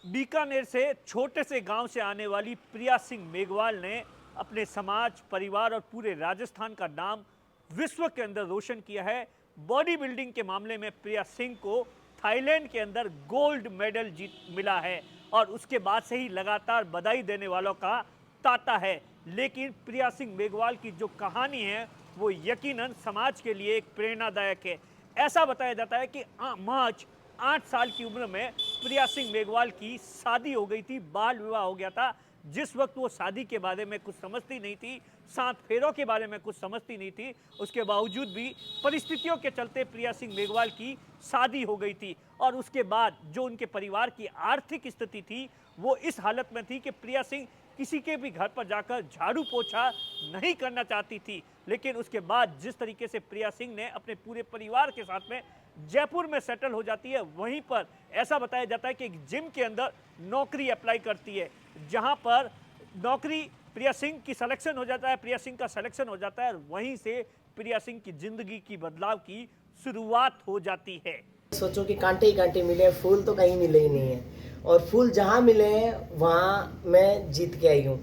बीकानेर से छोटे से गांव से आने वाली प्रिया सिंह मेघवाल ने अपने समाज, परिवार और पूरे राजस्थान का नाम विश्व के अंदर रोशन किया है। बॉडी बिल्डिंग के मामले में प्रिया सिंह को थाईलैंड के अंदर गोल्ड मेडल जीत मिला है और उसके बाद से ही लगातार बधाई देने वालों का तांता है। लेकिन प्रिया सिंह मेघवाल की जो कहानी है वो यकीनन समाज के लिए एक प्रेरणादायक है। ऐसा बताया जाता है कि मार्च 8 साल की उम्र में प्रिया सिंह मेघवाल की शादी हो गई थी, बाल विवाह हो गया था। जिस वक्त वो शादी के बारे में कुछ समझती नहीं थी, 7 फेरों के बारे में कुछ समझती नहीं थी, उसके बावजूद भी परिस्थितियों के चलते प्रिया सिंह मेघवाल की शादी हो गई थी। और उसके बाद जो उनके परिवार की आर्थिक स्थिति थी वो इस हालत में थी कि प्रिया सिंह किसी के भी घर पर जाकर झाड़ू पोछा नहीं करना चाहती थी। लेकिन उसके बाद जिस तरीके से प्रिया सिंह ने अपने पूरे परिवार के साथ में जयपुर में सेटल हो जाती है, वहीं पर ऐसा बताया जाता है कि एक जिम के अंदर नौकरी अप्लाई करती है, जहां पर नौकरी प्रिया सिंह की सिलेक्शन हो जाता है, प्रिया सिंह का सिलेक्शन हो जाता है और वहीं से प्रिया सिंह की जिंदगी की बदलाव की शुरुआत हो जाती है। सोचो कि कांटे ही कांटे मिले, फूल तो कहीं मिले ही नहीं है और फूल जहाँ मिले हैं वहाँ मैं जीत के आई हूँ।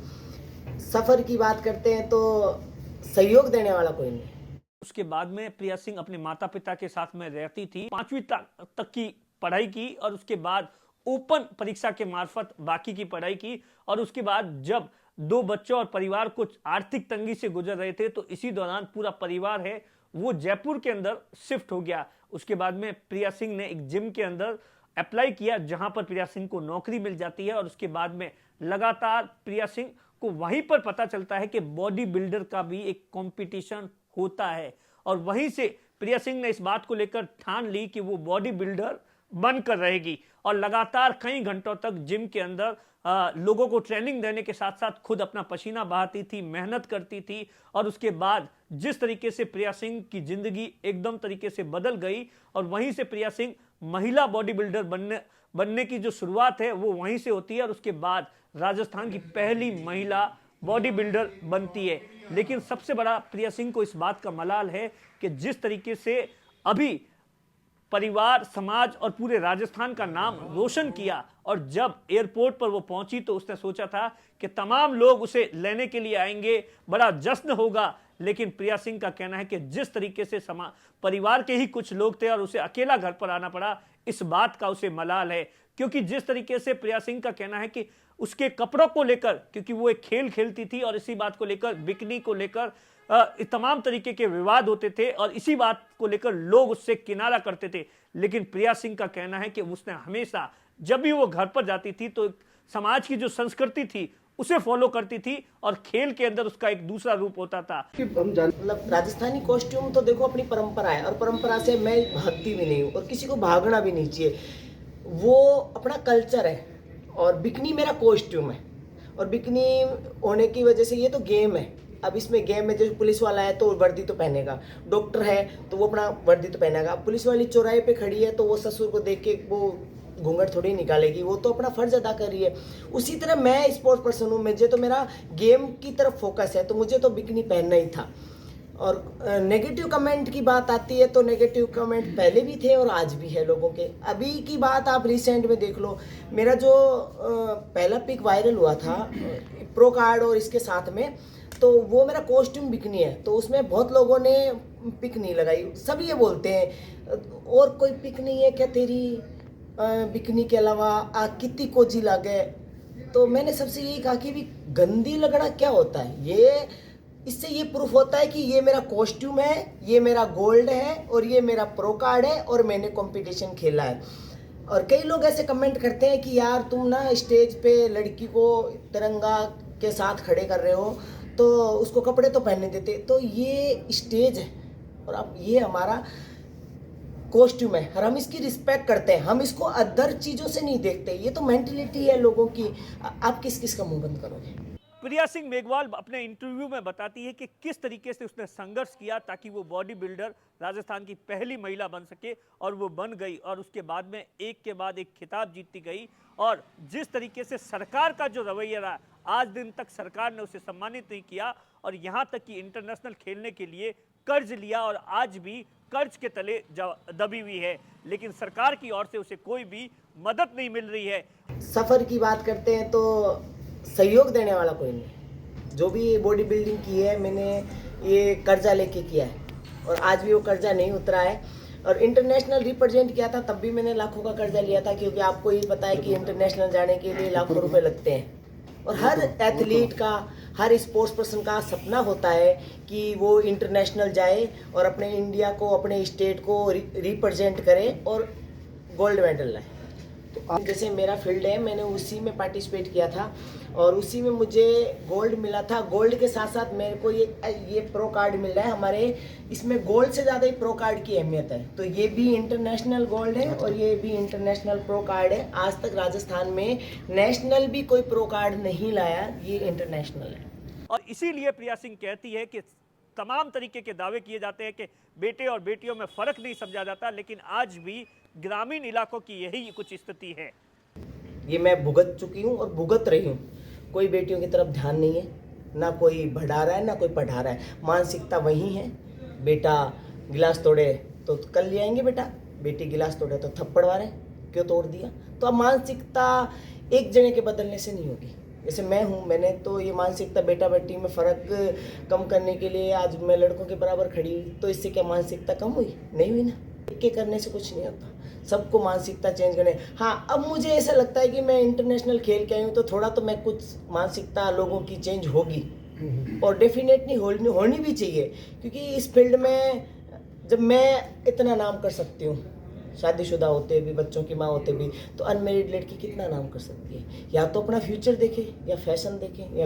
सफ़र की बात करते हैं तो सहयोग देने वाला कोई नहीं। उसके बाद में प्रिया सिंह अपने माता पिता के साथ में रहती थी, 5वीं तक की पढ़ाई की और उसके बाद ओपन परीक्षा के मार्फत बाकी की पढ़ाई की। और उसके बाद जब 2 बच्चों और परिवार कुछ आर्थिक तंगी से गुजर रहे थे तो इसी दौरान पूरा परिवार है वो जयपुर के अंदर शिफ्ट हो गया। उसके बाद में प्रिया सिंह ने एक जिम के अंदर अप्लाई किया, जहां पर प्रिया सिंह को नौकरी मिल जाती है और उसके बाद में लगातार प्रिया सिंह को वहीं पर पता चलता है कि बॉडी बिल्डर का भी एक कंपटीशन होता है। और वहीं से प्रिया सिंह ने इस बात को लेकर ठान ली कि वो बॉडी बिल्डर बनकर रहेगी और लगातार कई घंटों तक जिम के अंदर लोगों को ट्रेनिंग देने के साथ साथ खुद अपना पसीना बहाती थी, मेहनत करती थी। और उसके बाद जिस तरीके से प्रिया सिंह की जिंदगी एकदम तरीके से बदल गई और वहीं से प्रिया सिंह महिला बॉडी बिल्डर बनने की जो शुरुआत है वो वहीं से होती है और उसके बाद राजस्थान की पहली महिला बॉडी बिल्डर बनती है। लेकिन सबसे बड़ा प्रिया सिंह को इस बात का मलाल है कि जिस तरीके से अभी परिवार, समाज और पूरे राजस्थान का नाम रोशन किया और जब एयरपोर्ट पर वो पहुंची तो उसने सोचा था कि तमाम लोग उसे लेने के लिए आएंगे, बड़ा जश्न होगा। लेकिन प्रिया सिंह का कहना है कि जिस तरीके से परिवार के ही कुछ लोग थे और उसे अकेला घर पर आना पड़ा, इस बात का उसे मलाल है। क्योंकि जिस तरीके से प्रिया सिंह का कहना है कि उसके कपड़ों को लेकर, क्योंकि वो एक खेल खेलती थी और इसी बात को लेकर, बिकनी को लेकर तमाम तरीके के विवाद होते थे और इसी बात को लेकर लोग उससे किनारा करते थे। लेकिन प्रिया सिंह का कहना है कि उसने हमेशा जब भी वो घर पर जाती थी तो समाज की जो संस्कृति थी उसे फॉलो करती थी और खेल के अंदर उसका एक दूसरा रूप होता था। मतलब राजस्थानी कॉस्ट्यूम तो देखो अपनी परंपरा है और परंपरा से मैं भागती भी नहीं हूँ और किसी को भागना भी नहीं चाहिए, वो अपना कल्चर है। और बिकनी मेरा कॉस्ट्यूम है और बिकनी होने की वजह से ये तो गेम है। अब इसमें गेम में जो पुलिस वाला है तो वर्दी तो पहनेगा, डॉक्टर है तो वो अपना वर्दी तो पहनेगा, पुलिस वाली चौराहे पे खड़ी है तो वो ससुर को देख के वो घूंघट थोड़ी निकालेगी, वो तो अपना फर्ज अदा कर रही है। उसी तरह मैं स्पोर्ट्स पर्सन हूँ, मुझे तो मेरा गेम की तरफ फोकस है तो मुझे तो बिकनी पहनना ही था। और नेगेटिव कमेंट की बात आती है तो नेगेटिव कमेंट पहले भी थे और आज भी है लोगों के। अभी की बात आप रिसेंट में देख लो, मेरा जो पहला पिक वायरल हुआ था प्रो कार्ड और इसके साथ में, तो वो मेरा कॉस्ट्यूम बिकनी है तो उसमें बहुत लोगों ने पिक नहीं लगाई। सभी ये बोलते हैं और कोई पिक नहीं है क्या तेरी बिकनी के अलावा, कितनी कोजी लागे। तो मैंने सबसे यही कहा कि भी गंदी लगना क्या होता है, ये इससे ये प्रूफ होता है कि ये मेरा कॉस्ट्यूम है, ये मेरा गोल्ड है और ये मेरा प्रो कार्ड है और मैंने कंपटीशन खेला है। और कई लोग ऐसे कमेंट करते हैं कि यार तुम ना स्टेज पे लड़की को तिरंगा के साथ खड़े कर रहे हो तो उसको कपड़े तो पहनने देते। तो ये स्टेज है और अब ये हमारा कॉस्ट्यूम है और हम इसकी रिस्पेक्ट करते हैं, हम इसको अदर चीज़ों से नहीं देखते। ये तो मेंटलिटी है लोगों की। आप किस किस का मुंह बंद करोगे। प्रिया सिंह मेघवाल अपने इंटरव्यू में बताती है कि किस तरीके से उसने संघर्ष किया ताकि वो बॉडी बिल्डर राजस्थान की पहली महिला बन सके और वो बन गई और उसके बाद में एक के बाद एक खिताब जीतती गई। और जिस तरीके से सरकार का जो रवैया रहा, आज दिन तक सरकार ने उसे सम्मानित नहीं किया और यहाँ तक कि इंटरनेशनल खेलने के लिए कर्ज लिया और आज भी कर्ज के तले दबी हुई है। लेकिन सरकार की ओर से उसे कोई भी मदद नहीं मिल रही है। सफ़र की बात करते हैं तो सहयोग देने वाला कोई नहीं। जो भी बॉडी बिल्डिंग की है मैंने ये कर्जा लेके किया है और आज भी वो कर्जा नहीं उतरा है। और इंटरनेशनल रिप्रेजेंट किया था तब भी मैंने लाखों का कर्जा लिया था, क्योंकि आपको ये पता है कि इंटरनेशनल जाने के लिए लाखों रुपए लगते हैं। और हर एथलीट का, हर स्पोर्ट्स पर्सन का सपना होता है कि वो इंटरनेशनल जाए और अपने इंडिया को, अपने स्टेट को रिप्रेजेंट करे और गोल्ड मेडल लाए। तो जैसे मेरा फील्ड है, मैंने उसी में पार्टिसिपेट किया था और उसी में मुझे गोल्ड मिला था। गोल्ड के साथ साथ मेरे को ये प्रो कार्ड मिल रहा है। हमारे इसमें गोल्ड से ज़्यादा ही प्रो कार्ड की अहमियत है। तो ये भी इंटरनेशनल गोल्ड है और ये भी इंटरनेशनल प्रो कार्ड है। आज तक राजस्थान में नेशनल भी कोई प्रो कार्ड नहीं लाया, ये इंटरनेशनल है। और इसीलिए प्रिया सिंह कहती है कि तमाम तरीके के दावे किए जाते हैं कि बेटे और बेटियों में फर्क नहीं समझा जाता, लेकिन आज भी ग्रामीण इलाकों की यही कुछ स्थिति है। ये मैं भुगत चुकी हूँ और भुगत रही हूँ। कोई बेटियों की तरफ ध्यान नहीं है, ना कोई बढ़ा रहा है ना कोई पढ़ा रहा है। मानसिकता वही है, बेटा गिलास तोड़े तो कल ले आएंगे बेटा, बेटी गिलास तोड़े तो थप्पड़ मारे, क्यों तोड़ दिया। तो अब मानसिकता एक जने के बदलने से नहीं होगी। जैसे मैं हूँ, मैंने तो ये मानसिकता बेटा बेटी में फ़र्क कम करने के लिए आज मैं लड़कों के बराबर खड़ी हुई, तो इससे क्या मानसिकता कम हुई? नहीं हुई ना। एक के करने से कुछ नहीं होता, सबको मानसिकता चेंज करने। हाँ, अब मुझे ऐसा लगता है कि मैं इंटरनेशनल खेल के आई हूँ तो थोड़ा तो मैं कुछ मानसिकता लोगों की चेंज होगी और डेफिनेटली होनी भी चाहिए, क्योंकि इस फील्ड में जब मैं इतना नाम कर सकती हूँ, शादीशुदा होते भी, बच्चों की माँ होते भी, तो अनमेरिड लड़की कितना नाम कर सकती है। या तो अपना फ्यूचर देखे या फैशन देखे या